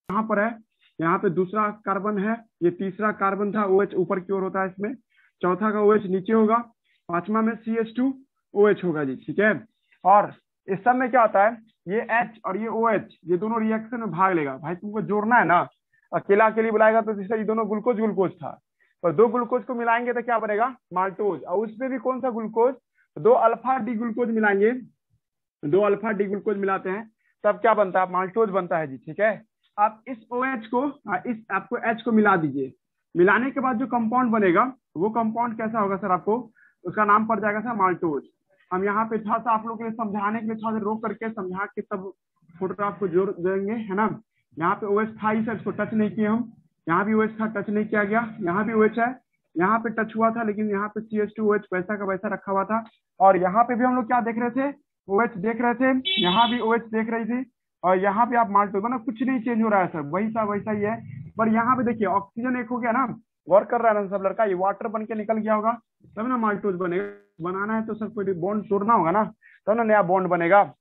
यहाँ पर है, यहाँ पे दूसरा कार्बन है, ये तीसरा कार्बन था, OH ऊपर की ओर होता है इसमें, चौथा का OH नीचे होगा, पांचवा में CH2OH होगा जी, ठीक है। और इस सब में क्या होता है, ये H और ये OH ये दोनों रिएक्शन में भाग लेगा। भाई तुमको जोड़ना है ना, अकेला अकेली बुलाएगा तो जैसे ये दोनों ग्लूकोज ग्लूकोज था, और दो ग्लूकोज को मिलाएंगे तो क्या बनेगा, माल्टोज। और उसमें भी कौन सा ग्लूकोज, दो अल्फा डी ग्लूकोज मिलाएंगे, दो अल्फा डी ग्लूकोज मिलाते हैं तब क्या बनता है, माल्टोज बनता है जी, ठीक है। आप इस OH को इस आपको H को मिला दीजिए, मिलाने के बाद जो कंपाउंड बनेगा वो कंपाउंड कैसा होगा सर, आपको उसका नाम पड़ जाएगा सर माल्टोज। हम यहाँ पे थोड़ा सा आप लोगों के लिए समझाने के लिए थोड़ा सा रोक करके समझा के तब फोटोग्राफ को जोड़ देंगे, है ना। यहाँ पे OH था ही सर, इसको टच नहीं किए हम, यहाँ भी OH था, टच नहीं किया गया, यहाँ भी OH है, यहाँ पे टच हुआ था लेकिन यहाँ पे CH2OH वैसा का वैसा रखा हुआ था। और यहाँ पे भी हम लोग क्या देख रहे थे, OH देख रहे थे, यहाँ भी OH देख रही थी, और यहाँ पे आप माल्टोज, मतलब कुछ नहीं चेंज हो रहा है सर, वही सा वैसा ही है। पर यहाँ पे देखिए ऑक्सीजन एक हो गया ना, वर्क कर रहा है ना सब लड़का, ये वाटर बन के निकल गया होगा तब ना माल्टोज बनेगा। बनाना है तो सर कोई बॉन्ड तोड़ना होगा ना, तब ना नया बॉन्ड बनेगा।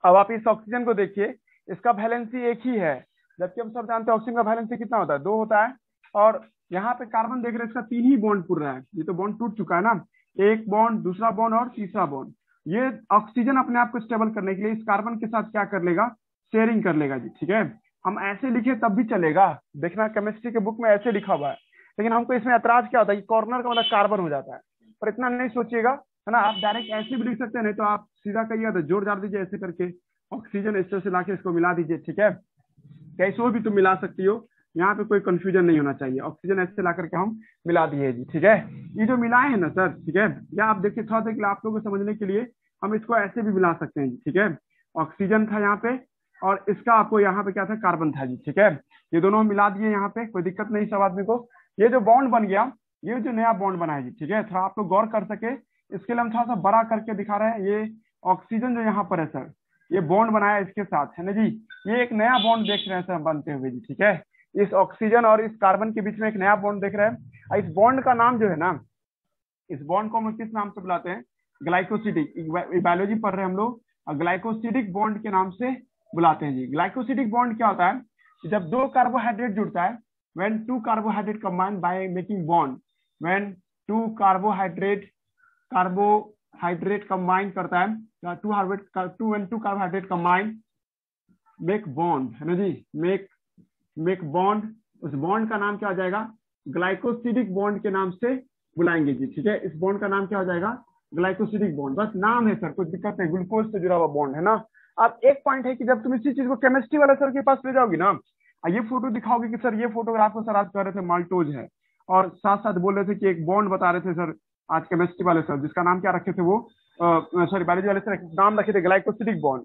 अब आप इस ऑक्सीजन को देखिए, इसका वैलेंसी एक ही है, जबकि हम सब जानते हैं ऑक्सीजन का वैलेंसी कितना होता है, 2 होता है। और यहाँ पे कार्बन देख रहे हैं, इसका 3 ही बॉन्ड पुर रहा है, ये तो बॉन्ड टूट चुका है ना, एक बॉन्ड, दूसरा बॉन्ड और तीसरा बॉन्ड। ये ऑक्सीजन अपने आप को स्टेबल करने के लिए इस कार्बन के साथ क्या कर लेगा, शेयरिंग कर लेगा जी, ठीक है। हम ऐसे लिखे तब भी चलेगा, देखना केमिस्ट्री के बुक में ऐसे लिखा हुआ है, लेकिन हमको इसमें ऐतराज क्या होता है कि कॉर्नर का मतलब कार्बन हो जाता है, पर इतना नहीं सोचिएगा, है ना। आप डायरेक्ट ऐसे भी लिख सकते हैं, नहीं तो आप सीधा कहिएगा तो जोड़ डाल दीजिए ऐसे करके, ऑक्सीजन इस तरह से लाके इसको मिला दीजिए, ठीक है। कैसे भी तुम मिला सकती हो, यहाँ पे कोई कंफ्यूजन नहीं होना चाहिए, ऑक्सीजन ऐसे ला करके हम मिला दिए जी, ठीक है। ये जो मिलाए हैं ना सर, ठीक है, या आप देखिए थोड़ा सा आप लोगों को समझने के लिए हम इसको ऐसे भी मिला सकते हैं जी, ठीक है। ऑक्सीजन था यहाँ पे और इसका आपको यहाँ पे क्या था, कार्बन था जी, ठीक है। ये दोनों मिला दिए यहाँ पे, कोई दिक्कत नहीं सब आदमी को। ये जो बॉन्ड बन गया, ये जो नया बॉन्ड बना है जी, ठीक है, थोड़ा आप लोग गौर कर सके, इसके लिए हम थोड़ा सा बड़ा करके दिखा रहे हैं। ये ऑक्सीजन जो यहाँ पर है सर, ये बॉन्ड बनाया इसके साथ, है ना जी, ये एक नया बॉन्ड देख रहे हैं सर बनते हुए जी, ठीक है। इस ऑक्सीजन और इस कार्बन के बीच में एक नया बॉन्ड देख रहे हैं। इस बॉन्ड का नाम जो है ना, इस बॉन्ड को हम किस नाम से बुलाते हैं, ग्लाइकोसिडिक। बायोलॉजी पढ़ रहे हैं हम लोग, ग्लाइकोसिडिक बॉन्ड के नाम से बुलाते हैं जी। ग्लाइकोसिडिक बॉन्ड क्या होता है, जब दो कार्बोहाइड्रेट जुड़ता है, when two carbohydrate combine by making bond, when two carbohydrate combine करता है, when two carbohydrate combine make bond, है ना जी, make bond, उस बॉन्ड का नाम क्या हो जाएगा, ग्लाइकोसिडिक बॉन्ड के नाम से बुलाएंगे जी, ठीक है। इस बॉन्ड का नाम क्या हो जाएगा, ग्लाइकोसिडिक बॉन्ड, बस नाम है सर, कोई दिक्कत नहीं, ग्लूकोज से जुड़ा हुआ बॉन्ड है ना। अब एक पॉइंट है कि जब तुम इसी चीज को केमिस्ट्री वाले सर के पास ले जाओगी ना, ये फोटो दिखाओगे कि सर ये फोटोग्राफ को सर आज कह रहे थे माल्टोज है, और साथ साथ बोल रहे थे कि एक बॉन्ड बता रहे थे सर आज केमिस्ट्री वाले सर, जिसका नाम क्या रखे थे वो, सॉरी बायोलॉजी वाले सर नाम रखे थे ग्लाइकोसिडिक बॉन्ड।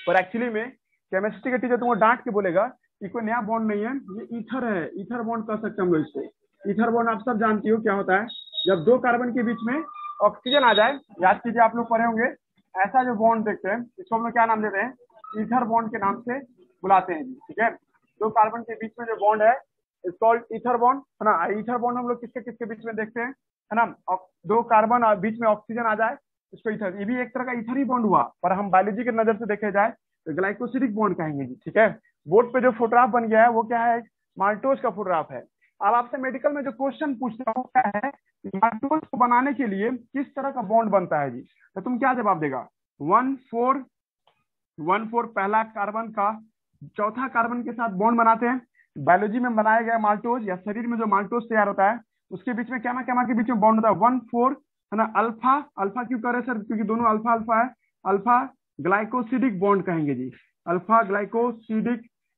पर एक्चुअली में केमिस्ट्री के टीचर तुमको डांट के बोलेगा कि कोई नया बॉन्ड नहीं है, ये ईथर है, ईथर बॉन्ड कह सकते हैं हम लोग इसको। ईथर बॉन्ड आप सब जानती हो क्या होता है, जब दो कार्बन के बीच में ऑक्सीजन आ जाए, याद कीजिए आप लोग पढ़े होंगे, ऐसा जो बॉन्ड देखते हैं इसको हम लोग क्या नाम देते हैं, ईथर बॉन्ड के नाम से बुलाते हैं जी, ठीक है। दो कार्बन के बीच में जो बॉन्ड है इट्स कॉल्ड ईथर बॉन्ड, है ना। ईथर बॉन्ड हम लोग किसके किसके बीच में देखते हैं, है ना, दो कार्बन और बीच में ऑक्सीजन आ जाए इसको ईथर, ये भी एक तरह का ईथर ही बॉन्ड हुआ, पर हम बायोलॉजी के नजर से देखे जाए तो ग्लाइकोसिडिक बॉन्ड कहेंगे जी, ठीक है। बोर्ड पे जो फोटोग्राफ बन गया है वो क्या है, माल्टोज का फोटोग्राफ है। अब आपसे मेडिकल में जो क्वेश्चन पूछता हूँ क्या है, माल्टोज को बनाने के लिए किस तरह का बॉन्ड बनता है जी, तो तुम क्या जवाब देगा, 1,4 पहला कार्बन का चौथा कार्बन के साथ बॉन्ड बनाते हैं। बायोलॉजी में बनाया गया माल्टोज या शरीर में जो माल्टोज तैयार होता है उसके बीच में कैमा कैमा के बीच में बॉन्ड होता है 1,4, है ना। अल्फा, अल्फा क्यों कर रहे हैं सर, क्योंकि दोनों अल्फा अल्फा है, अल्फा ग्लाइकोसिडिक बॉन्ड कहेंगे जी, अल्फा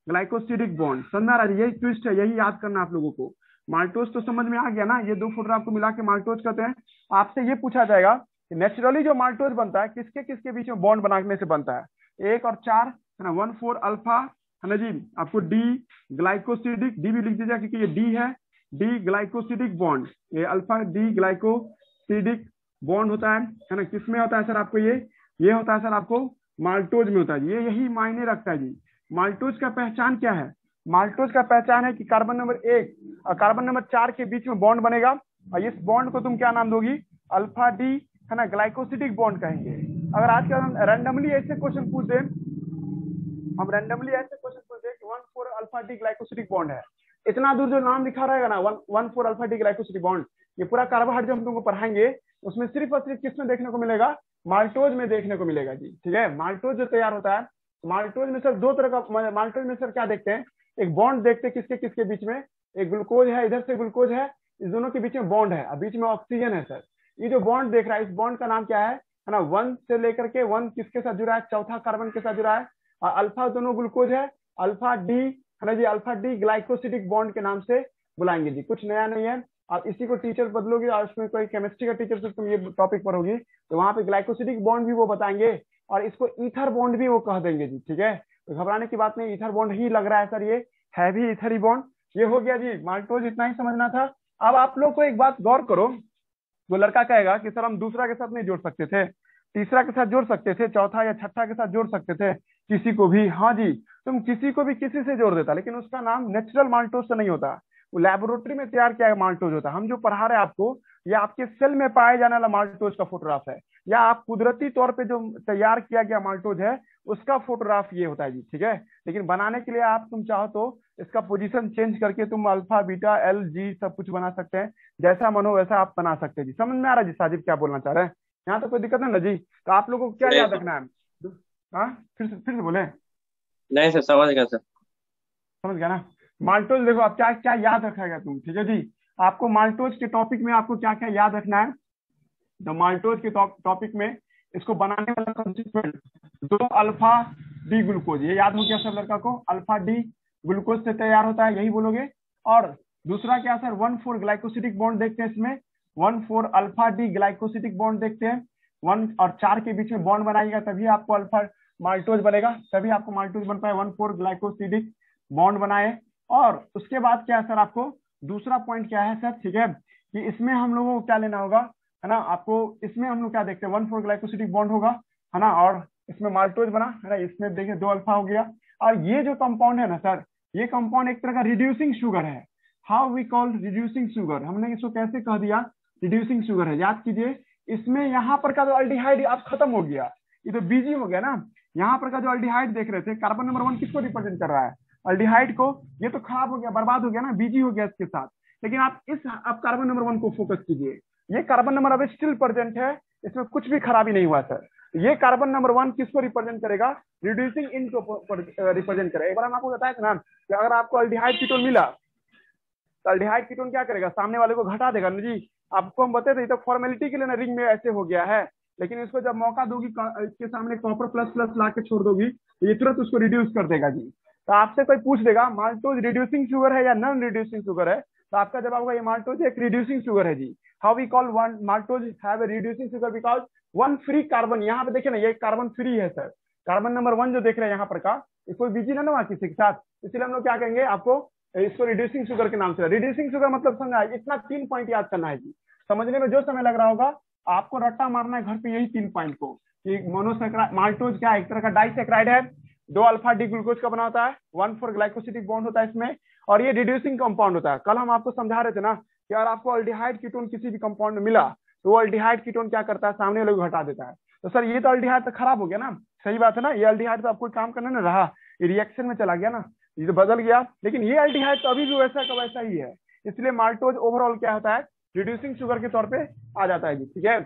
ग्लाइकोसिडिक बॉन्ड। समझ आ रहा है, यही ट्विस्ट है, यही याद करना आप लोगों को। माल्टोज तो समझ में आ गया ना, ये दो फोटोग्राफ को मिला के माल्टोज कहते हैं। आपसे ये पूछा जाएगा कि नेचुरली जो माल्टोज बनता है किसके किसके बीच में बॉन्ड बनाने से बनता है, 1 और 4, है ना, 1,4 अल्फा, है ना जी। आपको डी ग्लाइकोसिडिक, डी भी लिख दीजिएगा क्योंकि ये डी है, डी ग्लाइकोसिडिक बॉन्ड, ये अल्फा डी ग्लाइकोसिडिक बॉन्ड होता है ना। किसमें होता है सर आपको, ये होता है सर आपको माल्टोज में होता है, ये यही मायने रखता है जी। माल्टोज का पहचान क्या है, माल्टोज का पहचान है कि कार्बन नंबर 1 और कार्बन नंबर 4 के बीच में बॉन्ड बनेगा, और इस बॉन्ड को तुम क्या नाम दोगी, अल्फा डी, है ना, ग्लाइकोसिडिक बॉन्ड कहेंगे। अगर आज का हम रैंडमली ऐसे क्वेश्चन पूछ दें, कि 1,4 अल्फा डी ग्लाइकोसिडिक बॉन्ड है। इतना दूर जो नाम लिखा रहेगा ना 1,4 अल्फा डी ग्लाइकोसिडिक बॉन्ड, ये पूरा कार्बोहाइड्रेट जो हम तुमको पढ़ाएंगे उसमें सिर्फ और सिर्फ किस में देखने को मिलेगा, माल्टोज में देखने को मिलेगा जी। ठीक है, माल्टोज जो तैयार होता है, माल्टोज में सर दो तरह का, माल्टोज में सर क्या देखते हैं, एक बॉन्ड देखते हैं किसके किसके बीच में, एक ग्लूकोज है, इधर से ग्लूकोज है, इस दोनों के बीच में बॉन्ड है, और बीच में ऑक्सीजन है सर। ये जो बॉन्ड देख रहा है, इस बॉन्ड का नाम क्या है ना, 1 से लेकर के 1 किसके साथ जुड़ा है, चौथा कार्बन के साथ जुड़ा है, और अल्फा दोनों ग्लूकोज है, अल्फा डी है ना जी, अल्फा डी ग्लाइकोसिडिक बॉन्ड के नाम से बुलाएंगे जी। कुछ नया नहीं है, आप इसी को टीचर बदलोगे और उसमें कोई केमिस्ट्री का टीचर से तुम ये टॉपिक पढ़ोगी तो वहां पे ग्लाइकोसिडिक बॉन्ड भी वो बताएंगे और इसको ईथर बॉन्ड भी वो कह देंगे जी। ठीक है, तो घबराने की बात नहीं, ईथर बॉन्ड ही लग रहा है सर, ये है भी ईथर ही बॉन्ड। ये हो गया जी माल्टोज, इतना ही समझना था। अब आप लोग को एक बात गौर करो, वो लड़का कहेगा कि सर हम दूसरा के साथ नहीं जोड़ सकते थे, तीसरा के साथ जोड़ सकते थे, चौथा या छठा के साथ जोड़ सकते थे, किसी को भी। हाँ जी, तुम किसी को भी किसी से जोड़ देता, लेकिन उसका नाम नेचुरल माल्टोज से नहीं होता, वो लेबोरेटरी में तैयार किया गया माल्टोज होता है। हम जो पढ़ा रहे हैं आपको, या आपके सेल में पाए जाने वाला माल्टोज का फोटोग्राफ है, या आप कुदरती तौर पे जो तैयार किया गया माल्टोज है उसका फोटोग्राफ ये होता है जी। ठीक है, लेकिन बनाने के लिए आप तुम चाहो तो इसका पोजीशन चेंज करके तुम अल्फा बीटा एल जी सब कुछ बना सकते हैं, जैसा मन हो वैसा आप बना सकते हैं जी। समझ में आ रहा है जी साजिद क्या बोलना चाह रहे हैं, यहाँ तो कोई दिक्कत नहीं ना जी। तो आप लोगों को क्या याद रखना है, हाँ फिर से बोले। नहीं सर, समझ गया सर। समझ गया ना, माल्टोज देखो आप क्या क्या याद रखेगा तुम। ठीक है जी, आपको माल्टोज के टॉपिक में आपको क्या क्या याद रखना है, तो माल्टोज के टॉपिक में इसको बनाने वाला कंस्टिट्यूएंट 2 अल्फा डी ग्लूकोज, ये याद हो गया सब लड़का को, अल्फा डी ग्लूकोज से तैयार होता है, यही बोलोगे। और दूसरा क्या सर, 1,4 ग्लाइकोसिडिक बॉन्ड देखते हैं इसमें, 1,4 अल्फा डी ग्लाइकोसिडिक बॉन्ड देखते हैं, 1 और 4 के बीच में बॉन्ड बनाएगा तभी आपको अल्फा माल्टोज बनेगा, तभी आपको माल्टोज बन पाए, 1,4 ग्लाइकोसिडिक बॉन्ड बनाए। और उसके बाद क्या है सर, आपको दूसरा पॉइंट क्या है सर, ठीक है, कि इसमें हम लोगों को क्या लेना होगा, है ना, आपको इसमें हम लोग क्या देखते हैं, 1,4 ग्लाइकोसिडिक बॉन्ड होगा, है ना, और इसमें माल्टोज बना, है ना, इसमें देखिए 2 अल्फा हो गया। और ये जो कंपाउंड है ना सर, ये कंपाउंड एक तरह का रिड्यूसिंग शुगर है। How we call reducing sugar, हमने इसको कैसे कह दिया, रिड्यूसिंग शुगर है। याद कीजिए, इसमें यहाँ पर का जो अल्डिहाइड अब खत्म हो गया, ये तो बीजी हो गया ना, यहाँ पर का जो अल्डिहाइड देख रहे थे, कार्बन नंबर 1 किसको रिप्रेजेंट कर रहा है, अल्डिहाइड को। ये तो खराब हो गया, बर्बाद हो गया ना, बीजी हो गया इसके साथ। लेकिन आप आप कार्बन नंबर 1 को फोकस कीजिए, ये कार्बन नंबर अब स्टिल प्रेजेंट है, इसमें कुछ भी खराबी नहीं हुआ सर। ये कार्बन नंबर 1 किसको रिप्रेजेंट करेगा, रिड्यूसिंग इन को रिप्रेजेंट करेगा। एक बार हम आपको बताया था ना कि अगर आपको अल्डिहाइड कीटोन मिला तो अल्डिहाइड कीटोन क्या करेगा, सामने वाले को घटा देगा ना जी। आपको हम बताते थे, तो फॉर्मेलिटी के लिए ना रिंग में ऐसे हो गया है, लेकिन इसको जब मौका दोगी, इसके सामने कॉपर प्लस प्लस ला के छोड़ दोगी तो ये तुरंत उसको रिड्यूस कर देगा जी। तो आपसे कोई पूछ देगा माल्टोज रिड्यूसिंग शुगर है या नॉन रिड्यूसिंग शुगर है, तो आपका जवाब होगा ये माल्टोज एक रिड्यूसिंग शुगर है जी। How we call one maltose have a reducing sugar, because 1 free carbon, यहाँ पे देखिए ना ये कार्बन फ्री है सर, कार्बन नंबर 1 जो देख रहे हैं यहाँ पर का, कोई बिजी ना हुआ किसी के साथ, इसलिए हम लोग क्या कहेंगे आपको, इसको रिड्यूसिंग शुगर के नाम से। रिड्यूसिंग शुगर मतलब समझा, इतना 3 पॉइंट याद करना है जी, समझने में जो समय लग रहा होगा आपको रट्टा मारना है घर पे यही 3 पॉइंट को, कि मोनोसैकराइड माल्टोज क्या एक तरह का डाइसैकराइड है, 2 अल्फा डी ग्लूकोज का बना होता है, 1,4 ग्लाइकोसिडिक बॉन्ड होता है इसमें, और ये रिड्यूसिंग कंपाउंड होता है। कल हम आपको समझा रहे थे ना कि अगर आपको अल्डिहाइड कीटोन किसी भी कंपाउंड में मिला तो वो अल्डिहाइड कीटोन क्या करता है, सामने वाले को हटा देता है। तो सर ये तो अल्डिहाइड तो खराब हो गया ना, सही बात है ना, ये अल्डिहाइड तो आपको काम करने ना रहा, ये रिएक्शन में चला गया ना, ये तो बदल गया, लेकिन ये अल्डिहाइड तो अभी भी वैसा का वैसा ही है। इसलिए माल्टोज ओवरऑल क्या होता है, रिड्यूसिंग शुगर के तौर पे आ जाता है जी। ठीक है,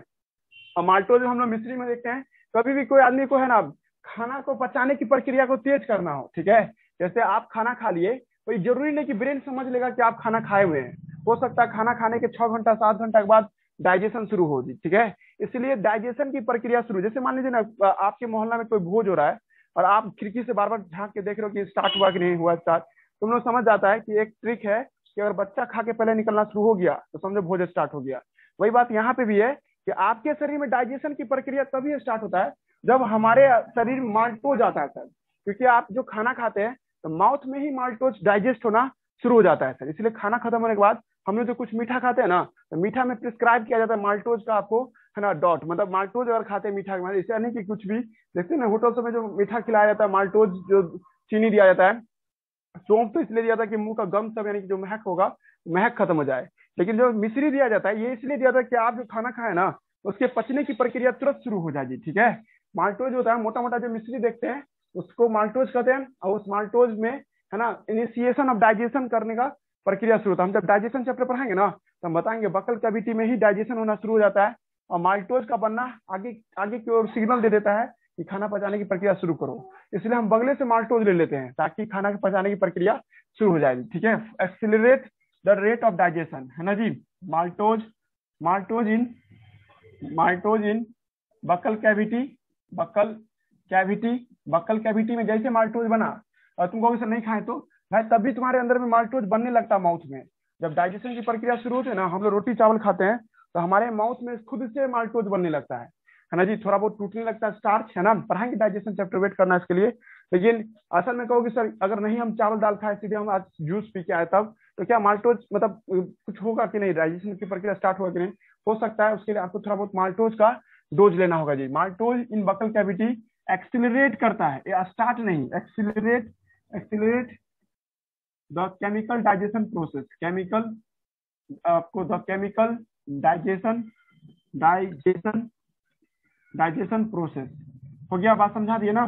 और माल्टोज हम लोग मिस्ट्री में देखते हैं, कभी भी कोई आदमी को है ना खाना को पचाने की प्रक्रिया को तेज करना हो, ठीक है, जैसे आप खाना खा लिए तो जरूरी नहीं कि ब्रेन समझ लेगा कि आप खाना खाए हुए हैं, हो सकता है खाना खाने के 6 घंटा 7 घंटा के बाद डाइजेशन शुरू हो जी। ठीक है, इसलिए डाइजेशन की प्रक्रिया शुरू, जैसे मान लीजिए ना आपके मोहल्ला में कोई भोज हो रहा है और आप खिड़की से बार बार झांक के देख रहे हो कि स्टार्ट हुआ कि नहीं हुआ स्टार्ट, तुम लोग समझ जाता है कि एक ट्रिक है कि अगर बच्चा खा के पहले निकलना शुरू हो गया तो समझो भोज स्टार्ट हो गया। वही बात यहाँ पे भी है कि आपके शरीर में डाइजेशन की प्रक्रिया तभी स्टार्ट होता है जब हमारे शरीर में माल्टोज आता है सर, क्योंकि आप जो खाना खाते हैं तो माउथ में ही माल्टोज डाइजेस्ट होना शुरू हो जाता है सर। इसलिए खाना खत्म होने के बाद हम लोग जो कुछ मीठा खाते हैं ना, तो मीठा में प्रिस्क्राइब किया जाता है माल्टोज का आपको, है ना, डॉट, मतलब माल्टोज अगर खाते हैं मीठा, मतलब इससे नहीं कि कुछ भी देखते हैं ना होटल में जो मीठा खिलाया जाता है, माल्टोज जो चीनी दिया जाता है, सौंफ तो इसलिए दिया जाता है कि मुंह का गम सब यानी कि जो महक होगा महक खत्म हो जाए, लेकिन जो मिश्री दिया जाता है ये इसलिए दिया जाता है कि आप जो खाना खाए ना उसके पचने की प्रक्रिया तुरंत शुरू हो जाएगी। ठीक है, माल्टोज होता है मोटा मोटा जो मिश्री देखते हैं उसको माल्टोज कहते हैं, और उस माल्टोज में है ना, इनिशिएशन ऑफ डाइजेशन करने का प्रक्रिया शुरू होता है। हम जब डाइजेशन चैप्टर पढ़ाएंगे ना तो हम बताएंगे बकल कैविटी में ही डाइजेशन होना शुरू हो जाता है और माल्टोज का बनना आगे आगे की ओर सिग्नल दे देता है कि खाना पचाने की प्रक्रिया शुरू करो। इसलिए हम बगले से माल्टोज ले लेते हैं ताकि खाना पचाने की प्रक्रिया शुरू हो जाएगी। ठीक है, accelerate the rate of digestion, है ना जी। माल्टोज माल्टोज इन बकल कैविटी, बकल कैविटी में जैसे माल्टोज बना और तुम कहोगे सर नहीं खाए तो भाई तब भी तुम्हारे अंदर में माल्टोज बनने लगता है माउथ में। जब डाइजेशन की प्रक्रिया शुरू होती है ना, हम लोग रोटी चावल खाते हैं तो हमारे माउथ में खुद से माल्टोज बनने लगता है ना जी। थोड़ा बहुत टूटने लगता है, स्टार्च है ना, पढ़ाएंगे डाइजेशन चैप्टर, वेट करना इसके लिए। लेकिन असल में कहोगे सर अगर नहीं हम चावल दाल खाए सीधे हम आज जूस पी के आए तब तो क्या माल्टोज मतलब कुछ होगा कि नहीं, डाइजेशन की प्रक्रिया स्टार्ट होगा कि नहीं, हो सकता है। उसके लिए आपको थोड़ा बहुत माल्टोज का डोज लेना होगा जी। माल्टोज इन बकल कैविटी एक्सिलरेट करता है, या स्टार्ट नहीं, accelerate the chemical digestion process, आपको द केमिकल डाइजेशन प्रोसेस हो गया। बात समझा दिए ना।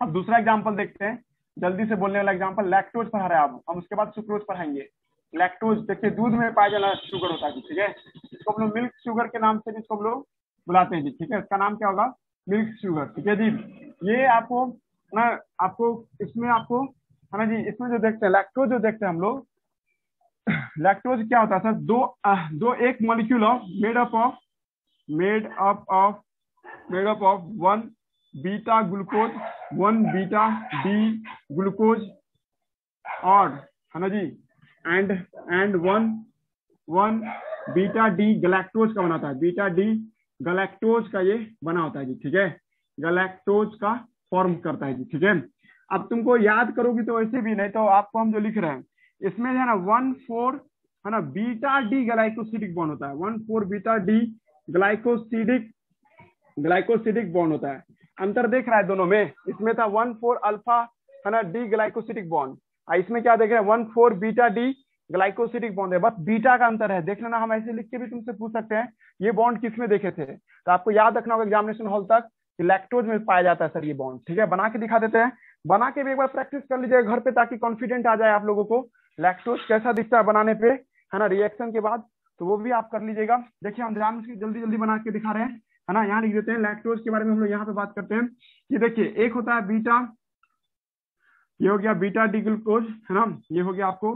अब दूसरा एग्जांपल देखते हैं, जल्दी से बोलने वाला एग्जांपल। लैक्टोज पढ़ा रहे हैं आप, हम उसके बाद सुक्रोज पढ़ाएंगे। लैक्टोज देखिए दूध में पाया जाना शुगर होता है, ठीक है। इसको हम लोग मिल्क शुगर के नाम से भी इसको हम लोग बुलाते हैं जी, ठीक है। इसका नाम क्या होगा, मिल्क शुगर, ठीक है जी। ये आपको ना, आपको इसमें आपको है ना जी, इसमें जो देखते हैं लैक्टोज जो देखते हैं हम लोग, लैक्टोज क्या होता है सर, दो एक molecule of made up of one beta glucose, one beta D glucose और है ना जी and one beta D galactose का बनाता है। बीटा डी गलैक्टोज का ये बना होता है जी, ठीक है। गलैक्टोज का फॉर्म करता है जी, ठीक है। अब तुमको याद करोगी तो वैसे भी, नहीं तो आपको हम जो लिख रहे हैं इसमें है ना 1,4 है ना बीटा डी ग्लाइकोसिडिक बॉन्ड होता है। 1,4 बीटा डी ग्लाइकोसिडिक बॉन्ड होता है। अंतर देख रहा है दोनों में, इसमें था 1,4 अल्फा है ना डी ग्लाइकोसिडिक बॉन्ड, इसमें क्या देख रहे हैं 1,4 बीटा डी ग्लाइकोसिडिक बॉन्ड है, बस बीटा का अंतर है। देख लेना, हम ऐसे लिख के भी तुमसे पूछ सकते हैं ये बॉन्ड किस में देखे थे, तो आपको याद रखना होगा एग्जामिनेशन हॉल तक कि लैक्टोज में पाया जाता है सर ये बॉन्ड, ठीक है। बना के दिखा देते हैं, बना के भी एक बार प्रैक्टिस कर लीजिएगा घर पे ताकि कॉन्फिडेंट आ जाए आप लोगों को लैक्टोज कैसा दिखता है बनाने पे, है ना, रिएक्शन के बाद, तो वो भी आप कर लीजिएगा। देखिए हम ध्यान से जल्दी जल्दी बना के दिखा रहे हैं, है ना। यहाँ लिख देते हैं लैक्टोज के बारे में हम लोग यहाँ पे बात करते हैं। ये देखिए एक होता है बीटा, ये हो गया बीटा डी ग्लूकोज, है ना, ये हो गया आपको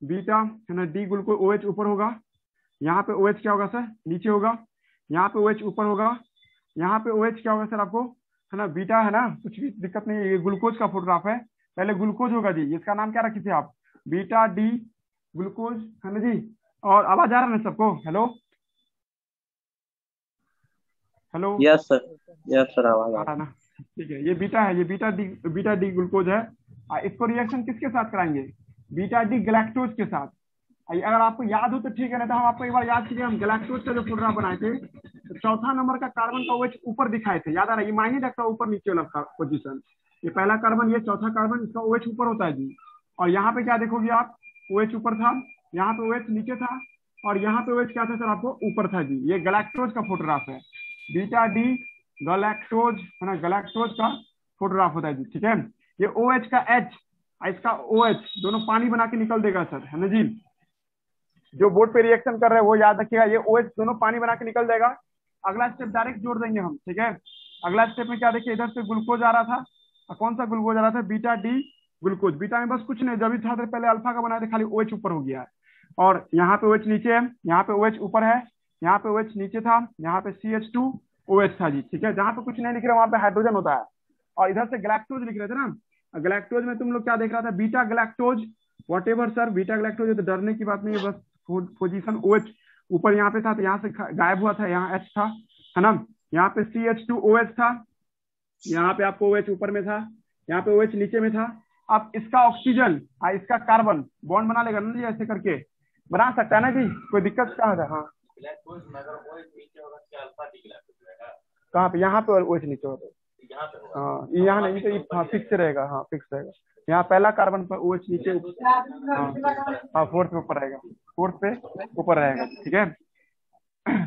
बीटा है ना डी ग्लूकोज, OH ऊपर होगा, यहाँ पे OH क्या होगा सर नीचे होगा, यहाँ पे OH ऊपर होगा, यहाँ पे OH क्या होगा सर आपको, है ना बीटा, है ना, कुछ भी दिक्कत नहीं है। ये ग्लूकोज का फोटोग्राफ है, पहले ग्लूकोज होगा जी, इसका नाम क्या रखे थे आप, बीटा डी ग्लूकोज, है ना जी। और आवाज आ रहा है ना सबको, हेलो हेलो, यस सर आवाज आ रहा ना, ठीक है। ये बीटा है, ये बीटा डी ग्लूकोज है। इसको रिएक्शन किसके साथ कराएंगे, बीटा डी गलैक्टोज के साथ। अगर आपको याद हो तो ठीक है, नहीं तो हम आपको एक बार याद कीजिए, हम गलैक्टोज का जो फोटोग्राफ बनाए थे तो चौथा नंबर का कार्बन का OH ऊपर दिखाए थे, याद आ रहा है, ये मायने रखता है ऊपर नीचे वाला पोजीशन, ये पहला कार्बन, ये चौथा कार्बन, इसका OH ऊपर होता है जी। और यहाँ पे क्या देखोगे आप, OH ऊपर था, यहाँ पे OH नीचे था, और यहाँ पे OH क्या था सर आपको ऊपर था जी। ये गलैक्टोज का फोटोग्राफ है, बीटा डी गलैक्टोज, है ना, गलैक्टोज का फोटोग्राफ होता है जी, ठीक है। ये OH का H, इसका OH दोनों पानी बना के निकल देगा सर, है ना जी। जो बोर्ड पे रिएक्शन कर रहे हैं वो याद रखिएगा, ये OH दोनों पानी बना के निकल जाएगा। अगला स्टेप डायरेक्ट जोड़ देंगे हम, ठीक है। अगला स्टेप में क्या देखिए, इधर से ग्लूकोज आ रहा था, कौन सा ग्लूकोज आ रहा था, बीटा डी ग्लूकोज। बीटा में बस कुछ नहीं, जब भी था तो पहले अल्फा का बनाया था, खाली OH ऊपर हो गया है, और यहाँ पे OH नीचे है, यहाँ पे OH ऊपर है, यहाँ पे OH नीचे था, यहाँ पे CH2OH था जी, ठीक है। जहाँ पे कुछ नहीं लिख रहे वहां पे हाइड्रोजन होता है, और इधर से गलैक्टोज लिख रहे थे ना, गलैक्टोज में तुम लोग क्या देख रहा था, beta गलैक्टोज, what ever sir, beta गलैक्टोज है तो डरने की बात नहीं है, बस पोजीशन OH ऊपर यहाँ पे था तो यहाँ से गायब हुआ था, यहाँ H था, है ना, यहाँ पे CH2OH था, यहाँ पे आपको OH ऊपर में था, यहाँ पे OH नीचे में था। अब इसका ऑक्सीजन इसका कार्बन बॉन्ड बना लेगा ना जी, ऐसे करके बना सकता है ना जी, कोई दिक्कत कहाँ है। हाँ कहाँ पे, यहाँ पे OH नीचे होता है, हाँ यहाँ नहीं तो फिक्स रहेगा, हाँ फिक्स रहेगा। यहाँ पहला कार्बन पर OH नीचे, हाँ फोर्थ पे ऊपर रहेगा, फोर्थ पे ऊपर रहेगा, ठीक है।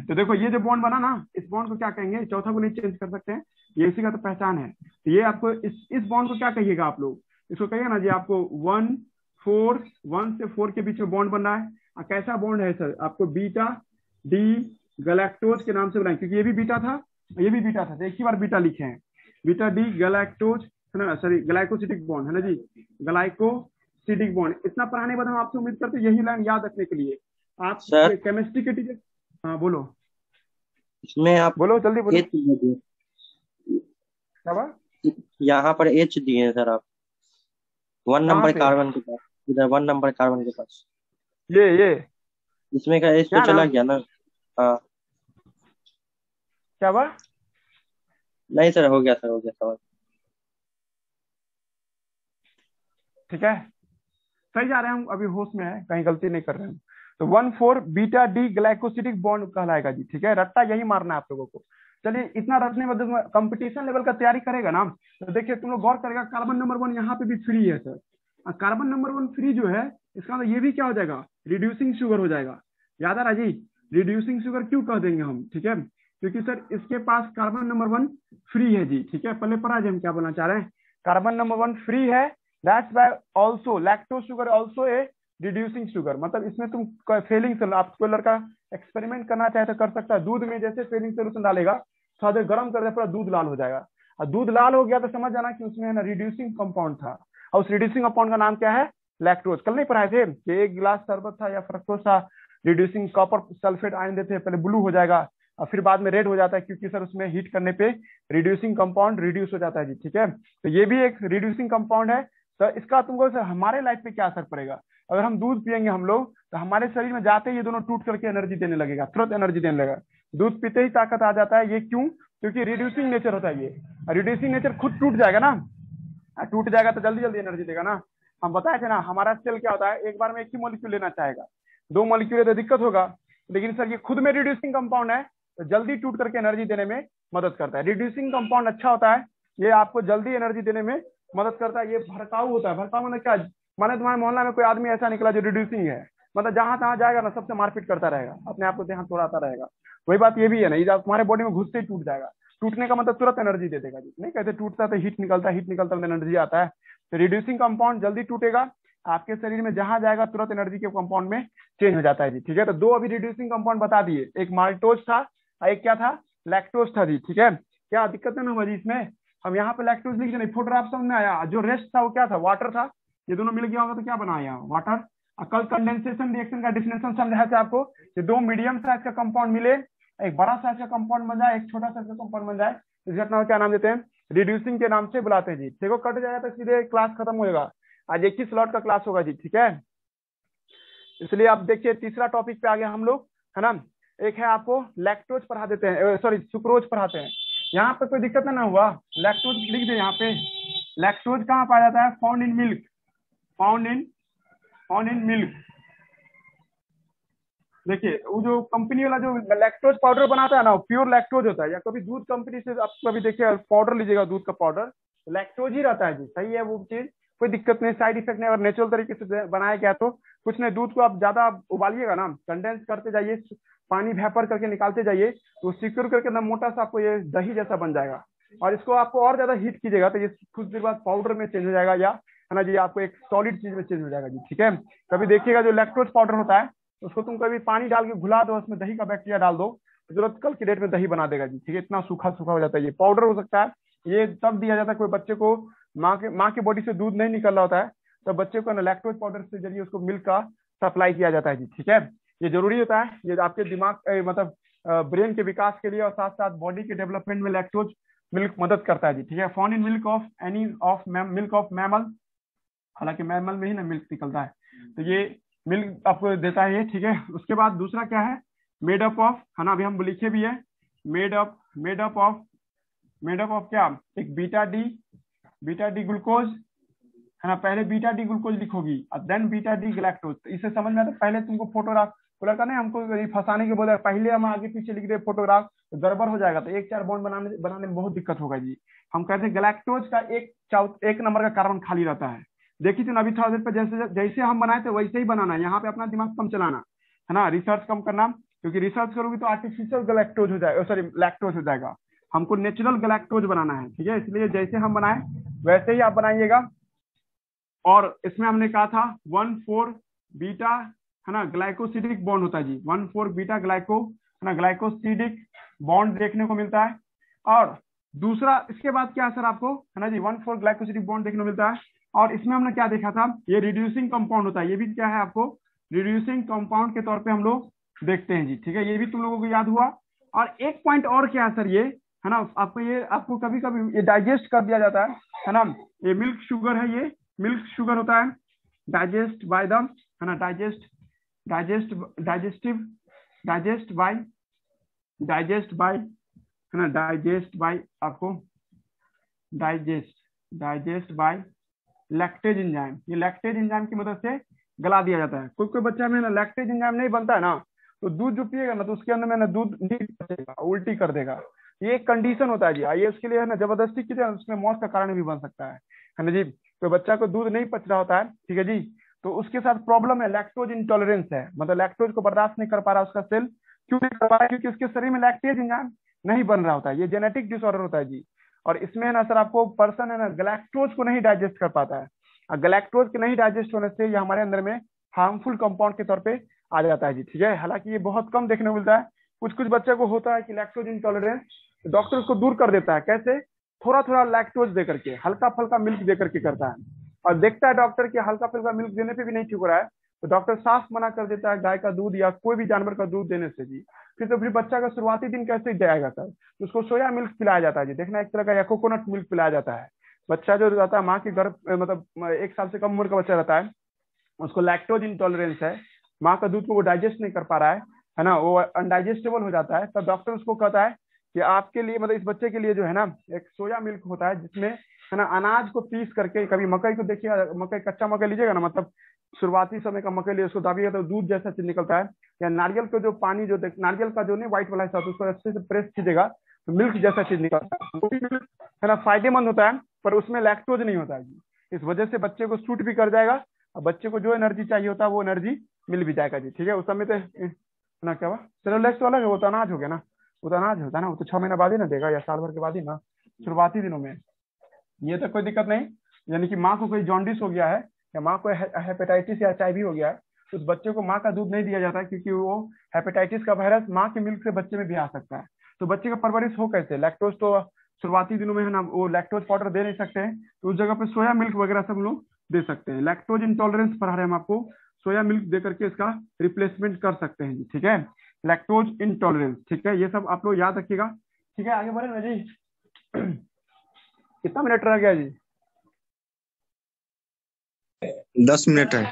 तो देखो ये जो बॉन्ड बना ना, इस बॉन्ड को क्या कहेंगे, चौथा को नहीं चेंज कर सकते हैं, ये इसी का तो पहचान है। तो ये आपको इस बॉन्ड को क्या कहिएगा आप लोग, इसको कहिए ना जी आपको 1 से 4 के बीच में बॉन्ड बन रहा है। और कैसा बॉन्ड है सर, आपको बीटा डी गैलेक्टोज के नाम से बनाए, क्योंकि ये भी बीटा था ये भी बीटा था, तो एक ही बार बीटा लिखे हैं। बीटा डी गैलेक्टोज है ना, सॉरी ग्लाइकोसिटिक बॉन्ड है ना जी, ग्लाइकोसिटिक बॉन्ड। इतना पढ़ाने के बाद हम आपसे उम्मीद करते हैं यही लाइन याद रखने के लिए। आप सर केमिस्ट्री के टीचर। हाँ बोलो इसमें आप बोलो जल्दी बोलो। एच दिए, क्या बात? यहाँ पर एच दिए हैं सर आप, 1 नंबर पे? कार्बन के पास, इधर 1 नंबर कार्बन के पास। ये इसमें का एच तो क्या चला नाम? गया ना। हाँ क्या बात? नहीं सर, हो गया सर, हो गया समझ। ठीक है, सही जा रहे हैं हम, अभी होश में है, कहीं गलती नहीं कर रहे हैं। तो 1,4 बीटा डी ग्लाइकोसिटिक बॉन्ड कहलाएगा जी। ठीक है, रट्टा यही मारना है आप लोगों को। चलिए, इतना रटने में कंपटीशन लेवल का तैयारी करेगा ना, तो देखिए तुम लोग गौर करेगा, कार्बन नंबर 1 यहाँ पे भी फ्री है सर। कार्बन नंबर 1 फ्री जो है, इसका मतलब ये भी क्या हो जाएगा, रिड्यूसिंग शुगर हो जाएगा। याद आ रहा जी, रिड्यूसिंग शुगर क्यों कह देंगे हम, ठीक है, क्योंकि सर इसके पास कार्बन नंबर 1 फ्री है जी। ठीक है, पहले पढ़ा जी हम क्या बोलना चाह रहे हैं, कार्बन नंबर 1 फ्री है, that's why also lactose sugar also a reducing sugar. मतलब इसमें तुम फेलिंग से, आप कोई लड़का एक्सपेरिमेंट करना चाहे तो कर सकता है, दूध में जैसे फेलिंग सोल्यूशन डालेगा, थोड़ा देर गर्म कर दे, पूरा दूध लाल हो जाएगा। और दूध लाल हो गया तो समझ जाना कि उसमें ना रिड्यूसिंग कंपाउंड था, और उस रिड्यूसिंग कंपाउंड का नाम क्या है, लैक्टोज। कल नहीं पढ़ाए थे कि एक गिलास शरबत था या फ्रक्टोज था, रिड्यूसिंग कॉपर सल्फेट आयन देते हैं, पहले ब्लू हो जाएगा और फिर बाद में रेड हो जाता है, क्योंकि सर उसमें हीट करने पे रिड्यूसिंग कंपाउंड रिड्यूस हो जाता है जी। ठीक है, तो ये भी एक रिड्यूसिंग कंपाउंड है। तो इसका तुमको सर हमारे लाइफ पे क्या असर पड़ेगा, अगर हम दूध पियेंगे हम लोग, तो हमारे शरीर में जाते ही ये दोनों टूट करके एनर्जी देने लगेगा, तुरंत एनर्जी देने लगेगा। दूध पीते ही ताकत आ जाता है, ये क्यों, क्योंकि रिड्यूसिंग नेचर होता है ये। रिड्यूसिंग नेचर खुद टूट जाएगा ना, टूट जाएगा तो जल्दी जल्दी एनर्जी देगा ना। हम बताए थे ना, हमारा सेल क्या होता है, एक बार में एक ही मॉलिक्यूल लेना चाहेगा, 2 मॉलिक्यूल तो दिक्कत होगा, लेकिन सर ये खुद में रिड्यूसिंग कंपाउंड है, तो जल्दी टूट करके एनर्जी देने में मदद करता है। रिड्यूसिंग कंपाउंड अच्छा होता है, ये आपको जल्दी एनर्जी देने में मदद करता है। ये भड़काऊ होता है, भड़काऊ मतलब क्या, माने तुम्हारे मोहल्ला में कोई आदमी ऐसा निकला जो रिड्यूसिंग है, मतलब जहां तहां जाएगा ना सबसे मारपीट करता रहेगा, अपने आप को ध्यान तोड़ाता रहेगा। वही बात ये भी है ना, ये तुम्हारे बॉडी में घुसते ही टूट जाएगा। टूटने का मतलब तुरंत एनर्जी दे देगा जी, नहीं कहते टूटता तो हीट निकलता है, हीट निकलता है एनर्जी आता है। तो रिड्यूसिंग कंपाउंड जल्दी टूटेगा, आपके शरीर में जहां जाएगा तुरंत एनर्जी के कंपाउंड में चेंज हो जाता है जी। ठीक है, तो 2 अभी रिड्यूसिंग कंपाउंड बता दिए, एक माल्टोज था और एक क्या था, लैक्टोज था जी। ठीक है, क्या दिक्कत नहीं हुआ जी इसमें, हम यहाँ पे लैक्टोज लिख दें, फोटोग्राफ समझ में आया, जो रेस्ट था वो क्या था, वाटर था, ये दोनों मिल गया होगा तो क्या बना यहाँ, वाटर। कल कंडेंसेशन रिएक्शन का डिफिनेशन समझाया था आपको, कि 2 मीडियम साइज का कंपाउंड मिले, एक बड़ा साइज का कंपाउंड बन जाए, एक छोटा साइज का कंपाउंड बन जाए, इस घटना को क्या नाम देते हैं, रिड्यूसिंग के नाम से बुलाते हैं जी। देखो कट जाएगा तो सीधे क्लास खत्म होगा, आज एक ही स्लॉट का क्लास होगा जी। ठीक है, इसलिए आप देखिए तीसरा टॉपिक पे आ गया हम लोग, है ना। एक है आपको लैक्टोज पढ़ा देते हैं, सॉरी सुक्रोज पढ़ाते हैं। यहाँ पे कोई दिक्कत ना हुआ, लैक्टोज लिख दे यहाँ पे। लैक्टोज कहाँ पाया जाता है, found in milk, found in milk. देखिए वो जो कंपनी वाला जो लैक्टोज पाउडर बनाता है ना, वो प्योर लैक्टोज होता है, या कभी दूध कंपनी से आप कभी देखिए पाउडर लीजिएगा, दूध का पाउडर लैक्टोज ही रहता है जी। सही है वो चीज, कोई दिक्कत नहीं, साइड इफेक्ट नहीं, अगर नेचुरल तरीके से बनाया गया तो कुछ नहीं। दूध को आप ज्यादा उबालिएगा ना, कंडेंस करते जाइए, पानी वेपर करके निकालते जाइए, तो सिक्योर करके ना मोटा सा आपको ये दही जैसा बन जाएगा। और इसको आपको और ज्यादा हीट कीजिएगा तो ये कुछ देर बाद पाउडर में चेंज हो जाएगा, या है ना जी, आपको एक सॉलिड चीज में चेंज हो जाएगा जी। ठीक है, कभी देखिएगा जो लैक्टोज पाउडर होता है, उसको तुम कभी पानी डाल के घुला दो, उसमें दही का बैक्टीरिया डाल दो, जरूरत कल की डेट में दही बना देगा जी। ठीक है, इतना सूखा सूखा हो जाता है। ये पाउडर हो सकता है, ये तब दिया जाता है कोई बच्चे को माँ के बॉडी से दूध नहीं निकल रहा होता है, तब बच्चे को लैक्टोज पाउडर से जरिए उसको मिल्क का सप्लाई किया जाता है जी। ठीक है, ये जरूरी होता है, ये आपके दिमाग मतलब ब्रेन के विकास के लिए और साथ साथ बॉडी के डेवलपमेंट में लैक्टोज मिल्क मदद करता है जी। ठीक है, found in milk of any of milk of mammal, हालांकि मैमल में ही ना मिल्क निकलता है, तो ये मिल्क आपको देता है ये। ठीक है, उसके बाद दूसरा क्या है, मेड अप ऑफ, है ना, अभी हम लिखे भी है, मेड अप ऑफ क्या, एक बीटा डी ग्लूकोज, है ना, पहले बीटा डी ग्लूकोज लिखोगी और देन बीटा डी गैलेक्टोज। तो इसे समझ में आता है, पहले तुमको फोटोग्राफ बोला था ना, हमको फंसाने के बोला, पहले हम आगे पीछे लिख दे फोटोग्राफ, तो गड़बड़ हो जाएगा, तो 1-4 बॉन्ड बनाने में बहुत दिक्कत होगा जी। हम कहते हैं गैलेक्टोज का एक नंबर का कार्बन खाली रहता है। देखिए तो अभी थोड़ा देर पर जैसे हम बनाए थे वैसे ही बनाना है, यहाँ पे अपना दिमाग कम चलाना, है ना, रिसर्च कम करना, क्योंकि रिसर्च करोगे तो आर्टिफिशियल गैलेक्टोज हो जाएगा, सॉरी लैक्टोज हो जाएगा, हमको नेचुरल गैलेक्टोज बनाना है। ठीक है, इसलिए जैसे हम बनाए वैसे ही आप बनाइएगा। और इसमें हमने कहा था 1,4 बीटा है ना ग्लाइकोसिडिक बॉन्ड होता है जी, 1,4 बीटा ग्लाइको है ना ग्लाइकोसिडिक बॉन्ड देखने को मिलता है। और दूसरा इसके बाद क्या है सर आपको है ना जी 1,4 ग्लाइकोसिडिक बॉन्ड देखने को मिलता है। और इसमें हमने क्या देखा था, ये रिड्यूसिंग कंपाउंड होता है, ये भी क्या है आपको रिड्यूसिंग कंपाउंड के तौर पे हम लोग देखते हैं जी, ठीक है, ये भी तुम लोगों को याद हुआ। और एक पॉइंट और क्या है सर, ये है ना आपको कभी कभी ये डाइजेस्ट कर दिया जाता है ना, ये मिल्क शुगर है, ये मिल्क शुगर होता है, डाइजेस्ट बाय द है ना डाइजेस्ट बाय है ना आपको डाइजेस्ट बाय लैक्टेज एंजाइम, ये लैक्टेज एंजाइम की मदद से गला दिया जाता है। कोई बच्चा में ना लैक्टेज एंजाइम नहीं बनता है ना, तो दूध जो पिएगा ना तो उसके अंदर में ना दूध नहीं बचेगा, उल्टी कर देगा। ये एक कंडीशन होता है जी, आइए उसके लिए है ना जबरदस्ती की जाए उसमें मौत का कारण भी बन सकता है ना जी। तो बच्चा को दूध नहीं पच रहा होता है, ठीक है जी, तो उसके साथ प्रॉब्लम है, लैक्टोज इंटॉलरेंस है, मतलब लैक्टोज को बर्दाश्त नहीं कर पा रहा उसका सेल। क्यों नहीं कर पा रहा है? क्योंकि उसके शरीर में लैक्टेज एंजाइम नहीं बन रहा होता है, ये जेनेटिक डिसऑर्डर होता है जी। और इसमें ना सर आपको पर्सन है ना गैलेक्टोज को नहीं डाइजेस्ट कर पाता है, और गैलेक्टोज के नहीं डाइजेस्ट होने से ये हमारे अंदर में हार्मफुल कंपाउंड के तौर पे आ जाता है जी, ठीक है। हालांकि ये बहुत कम देखने को मिलता है, कुछ कुछ बच्चे को होता है कि लैक्टोज इंटॉलरेंस, डॉक्टर उसको दूर कर देता है, कैसे, थोड़ा थोड़ा लैक्टोज दे करके, हल्का फल्का मिल्क दे करके करता है। और देखता है डॉक्टर कि हल्का फल्का मिल्क देने पे भी नहीं ठीक हो रहा है, तो डॉक्टर साफ मना कर देता है गाय का दूध या कोई भी जानवर का दूध देने से जी। फिर तो फिर बच्चा का शुरुआती दिन कैसे जाएगा सर, तो उसको सोया मिल्क पिलाया जाता है जी, देखना एक तरह का, या कोकोनट मिल्क पिलाया जाता है। बच्चा जो रहता है माँ के गर्भ, मतलब 1 साल से कम उम्र का बच्चा रहता है, उसको लैक्टोज इंटॉलरेंस है, माँ का दूध को वो डाइजेस्ट नहीं कर पा रहा है ना, वो अनडाइजेस्टेबल हो जाता है, तब डॉक्टर उसको कहता है कि आपके लिए, मतलब इस बच्चे के लिए जो है ना एक सोया मिल्क होता है, जिसमें है ना अनाज को पीस करके, कभी मकई को देखिए, मकई कच्चा मकई लीजिएगा ना, मतलब शुरुआती समय का मकई लिए उसको दाबिएगा तो दूध जैसा चीज निकलता है, या नारियल को जो पानी जो नारियल का जो नहीं व्हाइट वाला हिस्सा उसको अच्छे से प्रेस कीजिएगा तो मिल्क जैसा चीज निकलता है, वो भी मिल्क है ना फायदेमंद होता है, पर उसमें लैक्टोज नहीं होता है जी। इस वजह से बच्चे को सूट भी कर जाएगा, और बच्चे को जो एनर्जी चाहिए होता है वो एनर्जी मिल भी जाएगा जी, ठीक है। उस समय तो ना क्या हुआ सेरेलैक्स वाला, वो तो अनाज हो गया ना, वो तो अनाज होता है ना, वो तो 6 महीना बाद ही ना देगा, या साल भर के बाद ही ना, शुरुआती दिनों में ये तो कोई दिक्कत नहीं। यानी कि माँ को कोई जॉन्डिस हो गया है, या माँ को हेपेटाइटिस या HIV हो गया है, तो उस बच्चे को माँ का दूध नहीं दिया जाता है, क्योंकि वो हेपेटाइटिस का वायरस माँ के मिल्क से बच्चे में भी आ सकता है। तो बच्चे का परवरिश हो कैसे, लैक्टोज तो शुरुआती दिनों में है ना वो लैक्टोज पाउडर दे नहीं सकते हैं, तो उस जगह पे सोया मिल्क वगैरह सब लोग दे सकते हैं। लैक्टोज इंटॉलरेंस पर हम आपको सोया मिल्क दे करके इसका रिप्लेसमेंट कर सकते हैं जी, ठीक है, लैक्टोज इंटॉलरेंस, ठीक है, ये सब आप लोग याद रखिएगा, ठीक है। आगे बढ़े ना जी, कितना मिनट रह गया जी? 10 मिनट है।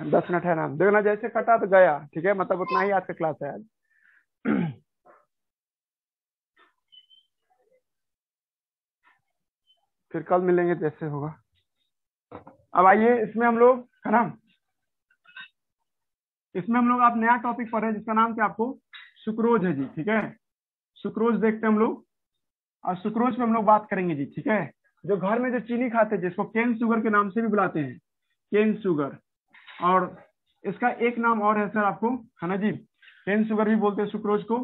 10 मिनट है ना, देखना जैसे कटा तो गया, ठीक है, मतलब उतना ही आज का क्लास है आज। फिर कल मिलेंगे जैसे होगा। अब आइए इसमें हम लोग है ना, इसमें हम लोग आप नया टॉपिक पढ़ रहे हैं जिसका नाम क्या आपको सुक्रोज है जी, ठीक है, सुक्रोज देखते हैं हम लोग, और सुक्रोज पे हम लोग बात करेंगे जी, ठीक है। जो घर में जो चीनी खाते हैं जिसको केन शुगर के नाम से भी बुलाते हैं, केन शुगर, और इसका एक नाम और है सर आपको है ना जी, केन शुगर भी बोलते हैं सुक्रोज को,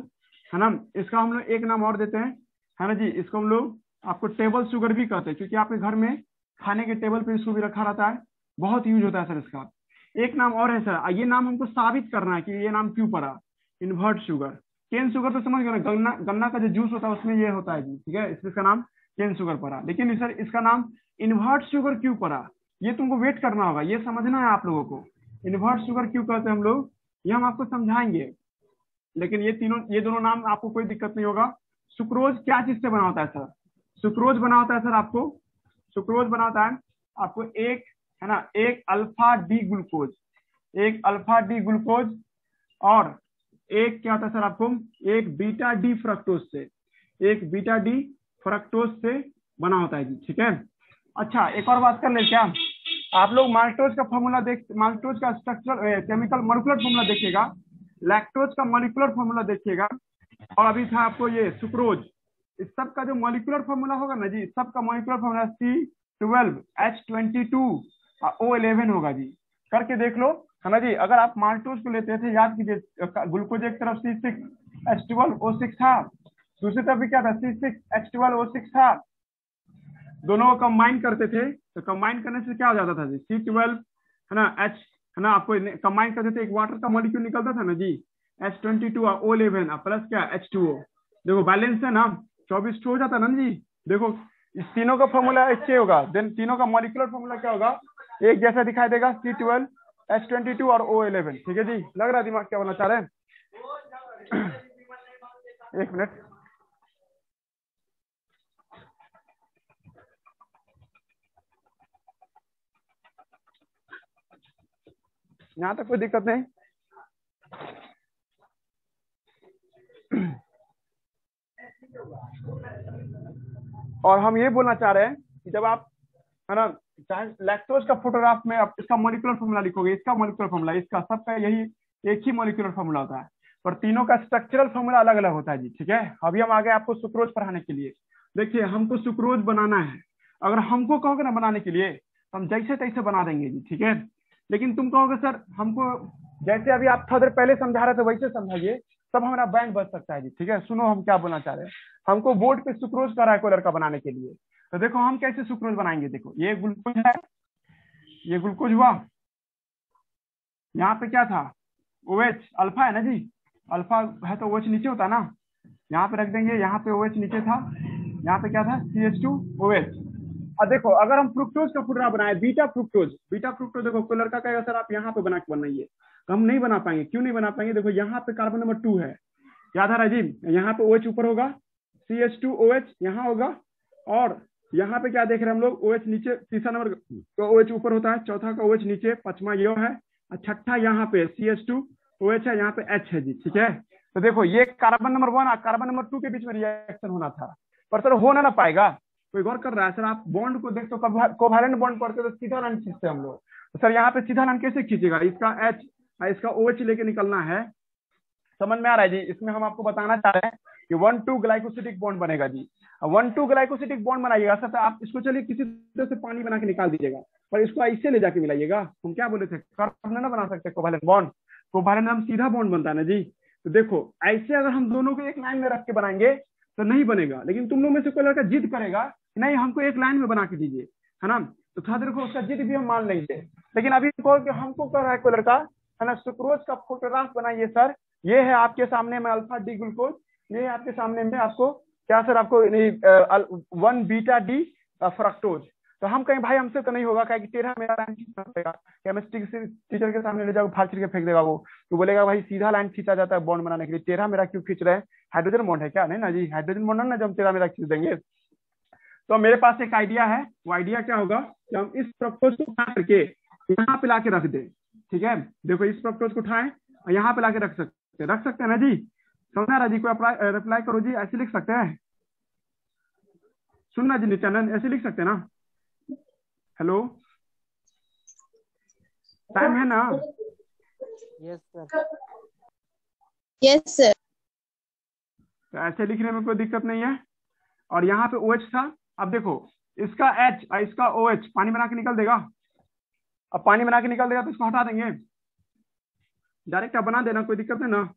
है ना। इसका हम लोग एक नाम और देते हैं है ना जी, इसको हम लोग आपको टेबल शुगर भी कहते हैं, क्योंकि आपके घर में खाने के टेबल पे इसको भी रखा रहता है, बहुत यूज होता है सर इसका। एक नाम और है सर, ये नाम हमको साबित करना है कि ये नाम क्यों पड़ा, इन्वर्ट शुगर। केन शुगर तो समझ गए ना, गन्ना का जो जूस होता है उसमें ये होता है जी, ठीक है, इसका नाम केन शुगर पड़ा, लेकिन सर इसका नाम इन्वर्ट शुगर क्यों पड़ा, ये तुमको वेट करना होगा, ये समझना है आप लोगों को, इन्वर्ट शुगर क्यों कहते हैं हम लोग, ये हम आपको समझाएंगे। लेकिन ये दोनों नाम आपको कोई दिक्कत नहीं होगा। सुक्रोज क्या चीज से बना होता है सर, सुक्रोज बना होता है सर आपको, सुक्रोज बनाता है आपको एक है ना, एक अल्फा डी ग्लूकोज, एक अल्फा डी ग्लूकोज, और एक क्या होता है सर आपको, एक बीटा डी फ्रक्टोज से, एक बीटा डी फ्रक्टोज से बना होता है जी, ठीक है। अच्छा एक और बात कर ले क्या, आप लोग माल्टोज का फॉर्मूला माल्टोज का स्ट्रक्चरल केमिकल मॉलिक्यूलर फॉर्मूला देखिएगा, लैक्टोज का मॉलिक्यूलर फॉर्मूला देखिएगा, और अभी था आपको ये सुक्रोज, इस सब का जो मॉलिक्यूलर फॉर्मूला होगा ना जी, सब का मॉलिक्यूलर फॉर्मूला C12H22O11 होगा जी, करके देख लो है ना जी। अगर आप माल्टोज को लेते थे, याद कीजिए ग्लूकोज एक तरफ C6H12O6 था, दूसरी तरफ भी क्या था C6H12O6 था, दोनों को कंबाइन करते थे तो कंबाइन करने से क्या हो जाता था जी, C12 है ना, H है ना, आपको कंबाइन करते थे एक वाटर का मॉलिक्यूल निकलता था ना जी, H22 और O11 प्लस क्या H2O। देखो बैलेंस है ना, 24 हो जाता है ना जी। देखो इस तीनों का फॉर्मूला एक ही होगा, देन तीनों का मॉलिक्यूलर फॉर्मूला क्या होगा, एक जैसा दिखाई देगा, C12 H22 और O11। ठीक है जी, लग रहा है दिमाग क्या बोलना चाह रहे हैं। एक मिनट, यहाँ तक कोई दिक्कत नहीं। और हम ये बोलना चाह रहे हैं कि जब आप है ना, चाहे लैक्टोज का फोटोग्राफ में आप इसका मॉलिक्यूलर फॉर्मूला लिखोगे, इसका मॉलिक्यूलर फॉर्मूला, इसका सबका यही एक ही मॉलिक्यूलर फॉर्मूला होता है, पर तीनों का स्ट्रक्चरल फॉर्मूला अलग अलग होता है जी। ठीक है, अभी हम आगे आपको सुक्रोज पढ़ाने के लिए, देखिए हमको सुक्रोज बनाना है, अगर हमको कहोगे ना बनाने के लिए तो हम जैसे तैसे बना देंगे जी। ठीक है, लेकिन तुम कहोगे सर हमको जैसे अभी आप थोड़ा देर पहले समझा रहे थे वैसे समझाइए, तब हमारा बैंड बच सकता है जी। ठीक है, सुनो हम क्या बोलना चाह रहे हैं। हमको बोर्ड पे सुक्रोज का राइको लड़का बनाने के लिए, तो देखो हम कैसे सुक्रोज बनाएंगे। देखो ये ग्लूकोज है, ये ग्लूकोज हुआ, यहाँ पे क्या था, OH अल्फा है ना जी, अल्फा है तो OH नीचे होता ना, यहाँ पे रख देंगे, यहाँ पे OH नीचे था, यहाँ पे क्या था CH2OH। और देखो अगर हम फ्रुक्टोज का फुटरा बनाए, बीटा फ्रुक्टोज, बीटा फ्रुक्टोज, देखो कोई लड़का कहेगा सर आप यहाँ पे बना के बनाइए, तो हम नहीं बना पाएंगे। क्यों नहीं बना पाएंगे, देखो यहाँ पे कार्बन नंबर 2 है, याद आ रहा है जी, यहाँ पे OH ऊपर होगा, CH2OH यहाँ होगा, और यहाँ पे क्या देख रहे हैं हम लोग, OH नीचे, तीसरा नंबर का OH ऊपर होता है, चौथा का OH नीचे, पांचवा ये है, छठा यहाँ पे CH2OH है, यहाँ पे H है जी। ठीक है, तो देखो ये कार्बन नंबर 1 और कार्बन नंबर 2 के बीच में रिएक्शन होना था, पर सर हो ना पाएगा। कोई गौर कर रहा है सर, आप बॉन्ड को देखते हो, कोवैलेंट बॉन्ड पढ़ते हो तो सीधा लाइन खींचते हैं हम लोग, तो सर यहाँ पे सीधा लाइन कैसे खींचेगा, इसका H और इसका OH लेके निकलना है, समझ में आ रहा है जी। इसमें हम आपको बताना चाह रहे हैं कि 1,2 ग्लाइकोसिडिक बॉन्ड बनेगा जी। 1,2 ग्लाइकोसिडिक बॉन्ड बनाइएगा सर, आप इसको चलिए किसी तरह से पानी बना के निकाल दीजिएगा, पर इसको ऐसे ले जाके मिलाइएगा। हम क्या बोले थे, कार्बन ना बना सकते कोवैलेंट बॉन्ड, कोवैलेंट हम सीधा बॉन्ड बनता है ना जी। तो देखो ऐसे अगर हम दोनों को एक लाइन में रख के बनाएंगे तो नहीं बनेगा, लेकिन तुम लोग में से कोई लड़का जिद करेगा नहीं हमको एक लाइन में बना के दीजिए, है ना, तो थोड़ा देर को उसका जिद भी हम मान लेंगे। लेकिन अभी हमको कर रहा है कोई लड़का, है ना, सुक्रोज का फोटोग्राफ बनाइए सर, ये है आपके सामने में अल्फा डी ग्लूकोज, ये है आपके सामने में आपको क्या सर, आपको 1 बीटा डी फ्रक्टोज। तो हम कहीं भाई हमसे तो नहीं होगा, क्या टेढ़ा मेरा लाइन खींचना पड़ेगा, केमिस्ट्री टीचर के सामने ले जाओ, फाड़ के फेंक देगा वो, तो बोलेगा भाई सीधा लाइन खींचा जाता है बॉन्ड बनाने के लिए, टेढ़ा मेरा क्यों खींच रहे हैं, हाइड्रोजन बॉन्ड है क्या, नहीं ना जी, हाइड्रोजन बॉन्ड है ना, जो हम टेढ़ा मेरा खींच देंगे। तो मेरे पास एक आइडिया है, वो आइडिया क्या होगा कि हम इस फ्रक्टोज को उठा करके यहाँ पे लाके रख दे। ठीक है, देखो इस फ्रक्टोज को उठाएं और यहाँ पे लाके रख सकते हैं ना जी, समझा रहा जी, कोई रिप्लाई करो जी, ऐसे लिख सकते हैं, सुनना जी नित्यानंद, ऐसे लिख सकते हैं ना, हेलो टाइम है ना, यस सर, यस सर, तो ऐसे लिखने में कोई दिक्कत नहीं है। और यहाँ पे OH था, अब देखो इसका H और इसका OH पानी बना के निकल देगा, अब पानी बना के निकल देगा तो इसको हटा देंगे, डायरेक्ट आप बना देना, कोई दिक्कत नहीं ना।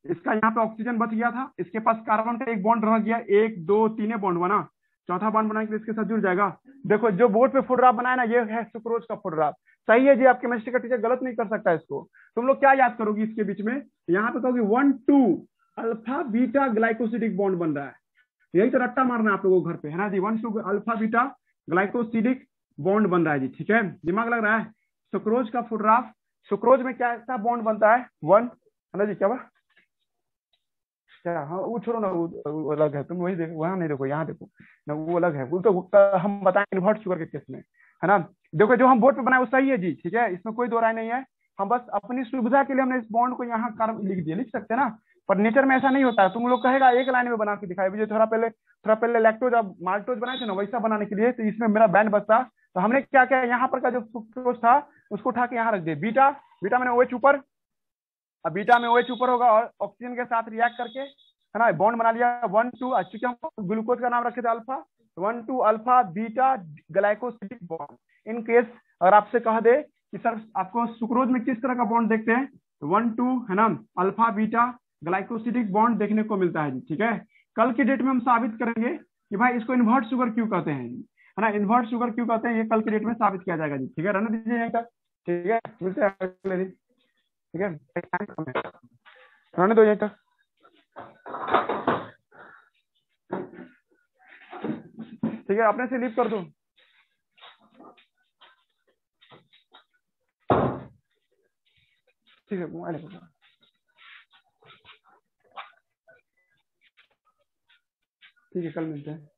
इसका यहाँ पे ऑक्सीजन बच गया था, इसके पास कार्बन का एक बॉन्ड रह गया, 1 2 3 बॉन्ड बना, चौथा बॉन्ड बनाने के लिए इसके साथ जुड़ जाएगा। देखो जो बोर्ड पे फोटोग्राफ बनाया ना, ये है सुक्रोज का फोटोग्राफ, सही है जी, आप केमिस्ट्री का टीचर गलत नहीं कर सकता इसको। तुम लोग क्या याद करोगी इसके बीच में, यहाँ पे कहोगे 1,2 अल्फा बीटा ग्लाइकोसिडिक बॉन्ड बन रहा है, यही तो रट्टा मारना है आप लोगों को घर पे, है ना जी, 1,2 अल्फा बीटा ग्लाइकोसिडिक बॉन्ड बन रहा है जी। ठीक है, दिमाग लग रहा है। सुक्रोज का फोटोग्राफ, सुक्रोज में क्या ऐसा बॉन्ड बनता है 1, है ना जी, क्या क्या, हाँ वो छोड़ो ना, वो अलग है, तुम वही देखो, वहां नहीं देखो, यहाँ देखो ना, वो अलग है, वो तो हम बताएंगे इन्वर्ट शुगर के केस में, है ना। देखो जो हम बोर्ड पे बनाए वो सही है जी, ठीक है, इसमें कोई दो राय नहीं है, हम बस अपनी सुविधा के लिए हमने इस बॉन्ड को यहाँ कार्बन लिख दिया, लिख सकते हैं ना, पर नेचर में ऐसा नहीं होता है। तुम लोग कहेगा एक लाइन में बना के दिखाई, मुझे थोड़ा पहले लैक्टोज और माल्टोज बनाए थे ना, वैसा बनाने के लिए, तो इसमें मेरा बैंड बचता, तो हमने क्या किया, यहाँ पर का जो फ्रुक्टोज था उसको उठा के यहाँ रख दिया, बीटा मैंने OH ऊपर, अब बीटा में OH ऊपर होगा और ऑक्सीजन के साथ रिएक्ट करके, है ना, बॉन्ड बना लिया 1,2, चूंकि हम ग्लूकोज का नाम रखे थे alpha, 1,2 alpha beta glycosidic bond. In case अगर आपसे कह दे कि सर आपको सुक्रोज में किस तरह का बॉन्ड देखते हैं, 1,2 है ना, अल्फा बीटा ग्लाइकोसिडिक बॉन्ड देखने को मिलता है जी। ठीक है, कल की डेट में हम साबित करेंगे कि भाई इसको इन्वर्ट शुगर क्यों कहते हैं, है है ना। इन्वर्ट शुगर क्यों कहते हैं ये कल की डेट में साबित किया जाएगा जी। ठीक है, रहने दीजिए यहीं तक। ठीक है, मिलते हैं अगले दिन। ठीक है, रहने दो यहीं तक। ठीक है, अपने से लीव कर दो। ठीक है, मोबाइल ठीक है, कल मिलते हैं।